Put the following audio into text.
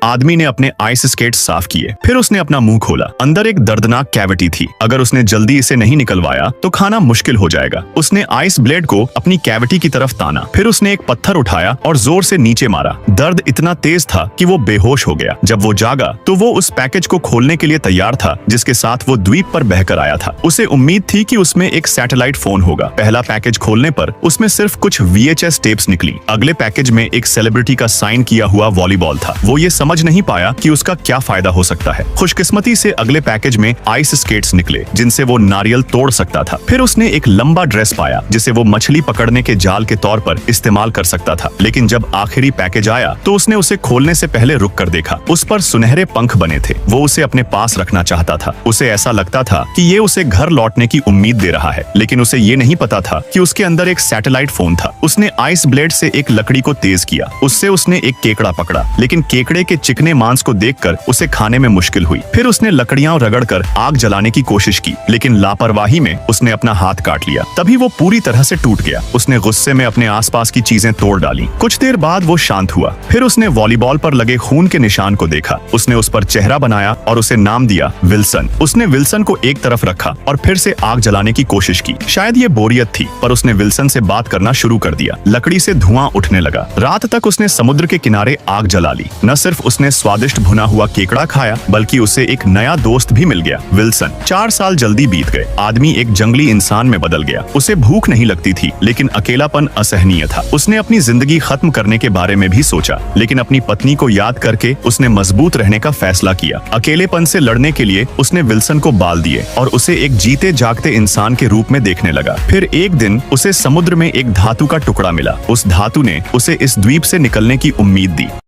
आदमी ने अपने आइस स्केट साफ किए। फिर उसने अपना मुंह खोला। अंदर एक दर्दनाक कैविटी थी। अगर उसने जल्दी इसे नहीं निकलवाया तो खाना मुश्किल हो जाएगा। उसने आइस ब्लेड को अपनी कैविटी की तरफ ताना। फिर उसने एक पत्थर उठाया और जोर से नीचे मारा। दर्द इतना तेज था कि वो बेहोश हो गया। जब वो जागा तो वो उस पैकेज को खोलने के लिए तैयार था जिसके साथ वो द्वीप पर बहकर आया था। उसे उम्मीद थी कि उसमें एक सैटेलाइट फोन होगा। पहला पैकेज खोलने पर उसमें सिर्फ कुछ VHS टेप्स निकली। अगले पैकेज में एक सेलिब्रिटी का साइन किया हुआ वॉलीबॉल था। वो ये समझ नहीं पाया कि उसका क्या फायदा हो सकता है। खुशकिस्मती से अगले पैकेज में आइस स्केट्स निकले जिनसे वो नारियल तोड़ सकता था। फिर उसने एक लंबा ड्रेस पाया जिसे वो मछली पकड़ने के जाल के तौर पर इस्तेमाल कर सकता था। लेकिन जब आखिरी पैकेज आया तो उसने उसे खोलने से पहले रुक कर देखा। उस पर सुनहरे पंख बने थे। वो उसे अपने पास रखना चाहता था। उसे ऐसा लगता था कि ये उसे घर लौटने की उम्मीद दे रहा है, लेकिन उसे ये नहीं पता था कि उसके अंदर एक सैटेलाइट फोन था। उसने आइस ब्लेड से एक लकड़ी को तेज किया। उससे उसने एक केकड़ा पकड़ा, लेकिन केकड़े के चिकने मांस को देखकर उसे खाने में मुश्किल हुई। फिर उसने लकड़ियां रगड़कर आग जलाने की कोशिश की, लेकिन लापरवाही में उसने अपना हाथ काट लिया। तभी वो पूरी तरह से टूट गया। उसने गुस्से में अपने आसपास की चीजें तोड़ डाली। कुछ देर बाद वो शांत हुआ। फिर उसने वॉलीबॉल पर लगे खून के निशान को देखा। उसने उस पर चेहरा बनाया और उसे नाम दिया विल्सन। उसने विल्सन को एक तरफ रखा और फिर से आग जलाने की कोशिश की। शायद ये बोरियत थी, पर उसने विल्सन से बात करना शुरू कर दिया। लकड़ी से धुआं उठने लगा। रात तक उसने समुद्र के किनारे आग जला ली। न सिर्फ उसने स्वादिष्ट भुना हुआ केकड़ा खाया, बल्कि उसे एक नया दोस्त भी मिल गया, विल्सन। 4 साल जल्दी बीत गए। आदमी एक जंगली इंसान में बदल गया। उसे भूख नहीं लगती थी, लेकिन अकेलापन असहनीय था। उसने अपनी जिंदगी खत्म करने के बारे में भी सोचा, लेकिन अपनी पत्नी को याद करके उसने मजबूत रहने का फैसला किया। अकेलेपन से लड़ने के लिए उसने विल्सन को बाल दिए और उसे एक जीते जागते इंसान के रूप में देखने लगा। फिर एक दिन उसे समुद्र में एक धातु का टुकड़ा मिला। उस धातु ने उसे इस द्वीप से निकलने की उम्मीद दी।